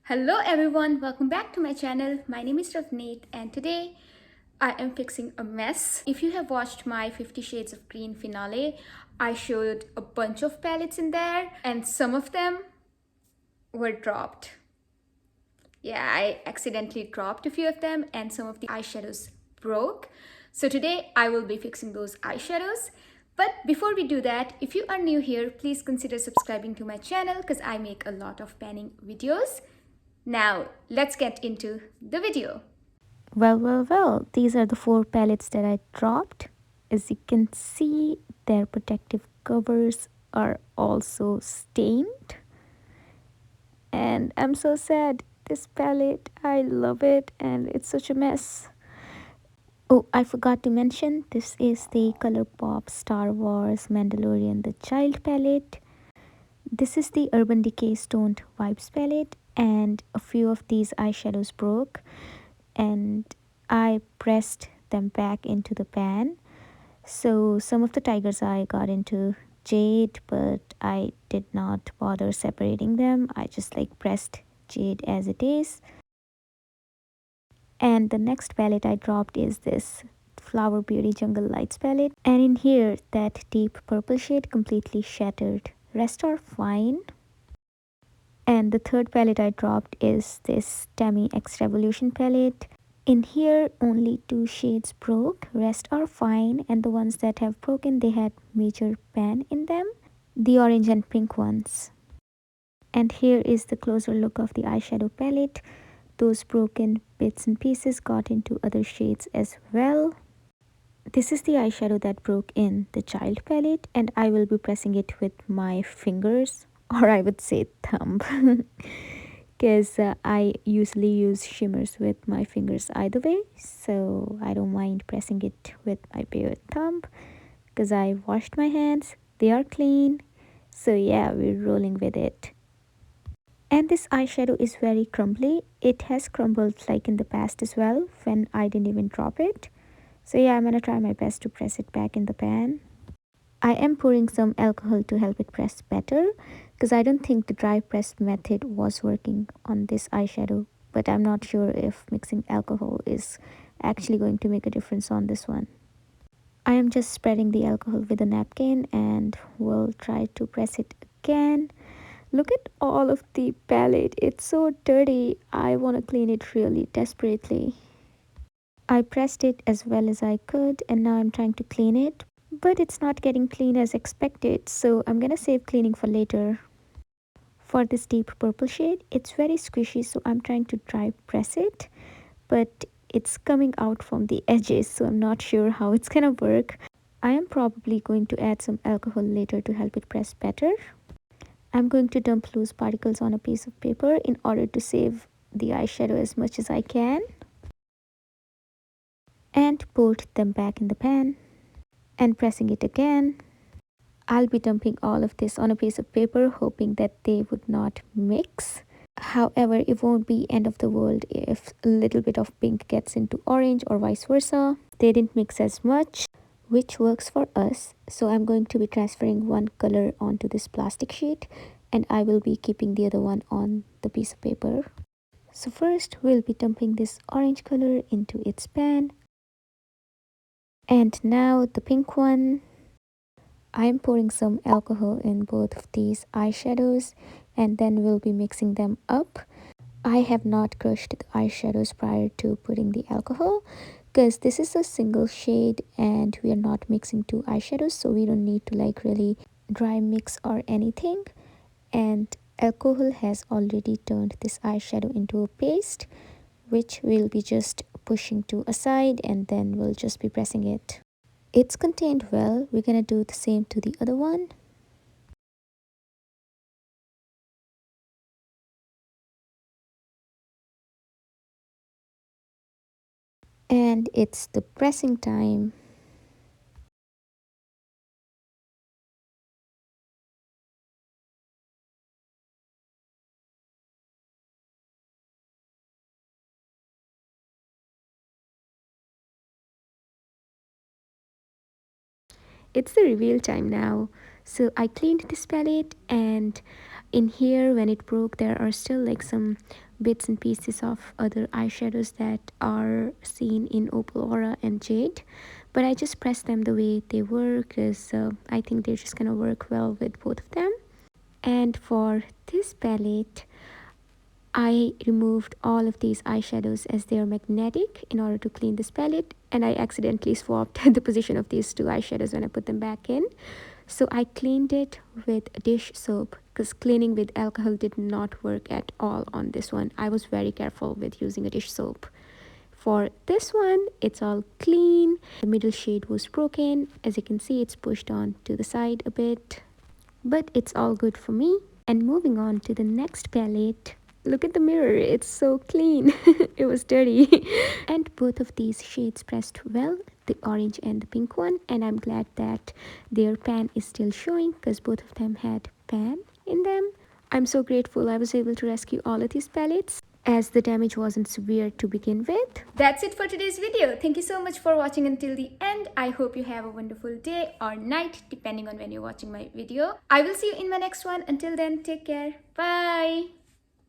Hello everyone, welcome back to my channel. My name is Ravneet and today I am fixing a mess. If you have watched my 50 Shades of Green finale, I showed a bunch of palettes in there and some of them were dropped. Yeah, I accidentally dropped a few of them and some of the eyeshadows broke. So today I will be fixing those eyeshadows. But before we do that, if you are new here, please consider subscribing to my channel because I make a lot of panning videos. Now, let's get into the video. Well, these are the four palettes that I dropped. As you can see, their protective covers are also stained. And I'm so sad. This palette, I love it and it's such a mess. Oh, I forgot to mention, this is the ColourPop Star Wars Mandalorian The Child palette. This is the Urban Decay Stoned Vibes palette, and a few of these eyeshadows broke and I pressed them back into the pan. So some of the tiger's eye got into jade, but I did not bother separating them. I just pressed jade as it is. And the next palette I dropped is this Flower Beauty Jungle Lights palette. And in here, that deep purple shade completely shattered. Rest are fine. And the third palette I dropped is this Tammy X Revolution palette. In here, only two shades broke. Rest are fine, and the ones that have broken, they had major pan in them. The orange and pink ones. And here is the closer look of the eyeshadow palette. Those broken bits and pieces got into other shades as well. This is the eyeshadow that broke in the child palette, and I will be pressing it with my fingers, or I would say thumb. Because I usually use shimmers with my fingers either way, so I don't mind pressing it with my bare thumb because I washed my hands, they are clean, so yeah, we're rolling with it. And this eyeshadow is very crumbly. It has crumbled like in the past as well when I didn't even drop it. So yeah, I'm gonna try my best to press it back in the pan. I am pouring some alcohol to help it press better because I don't think the dry press method was working on this eyeshadow, but I'm not sure if mixing alcohol is actually going to make a difference on this one. I am just spreading the alcohol with a napkin and will try to press it again. Look at all of the palette, it's so dirty. I want to clean it really desperately. I pressed it as well as I could and now I'm trying to clean it, but it's not getting clean as expected, so I'm gonna save cleaning for later. For this deep purple shade, it's very squishy, so I'm trying to dry press it, but it's coming out from the edges, so I'm not sure how it's gonna work. I am probably going to add some alcohol later to help it press better. I'm going to dump loose particles on a piece of paper in order to save the eyeshadow as much as I can, and put them back in the pan and pressing it again. I'll be dumping all of this on a piece of paper, hoping that they would not mix. However, it won't be end of the world if a little bit of pink gets into orange or vice versa. They didn't mix as much, which works for us. So I'm going to be transferring one color onto this plastic sheet and I will be keeping the other one on the piece of paper. So first we'll be dumping this orange color into its pan. And now the pink one. I'm pouring some alcohol in both of these eyeshadows and then we'll be mixing them up. I have not crushed the eyeshadows prior to putting the alcohol because this is a single shade and we are not mixing two eyeshadows, so we don't need to really dry mix or anything. And alcohol has already turned this eyeshadow into a paste, which we'll be just pushing to a side and then we'll just be pressing it. It's contained well. We're gonna do the same to the other one. And it's the pressing time. It's the reveal time now. So I cleaned this palette and In here, when it broke, there are still like some bits and pieces of other eyeshadows that are seen in Opal Aura and Jade, but I just pressed them the way they were because I think they're just gonna work well with both of them. And for this palette, I removed all of these eyeshadows as they are magnetic in order to clean this palette, and I accidentally swapped the position of these two eyeshadows when I put them back in. So I cleaned it with dish soap because cleaning with alcohol did not work at all on this one. I was very careful with using a dish soap. For this one, it's all clean. The middle shade was broken. As you can see, it's pushed on to the side a bit, but it's all good for me. And moving on to the next palette, look at the mirror, it's so clean. It was dirty. And both of these shades pressed well, the orange and the pink one, and I'm glad that their pan is still showing because both of them had pan in them. I'm so grateful I was able to rescue all of these palettes as the damage wasn't severe to begin with. That's it for today's video. Thank you so much for watching until the end. I hope you have a wonderful day or night depending on when you're watching my video. I will see you in my next one. Until then, take care. Bye.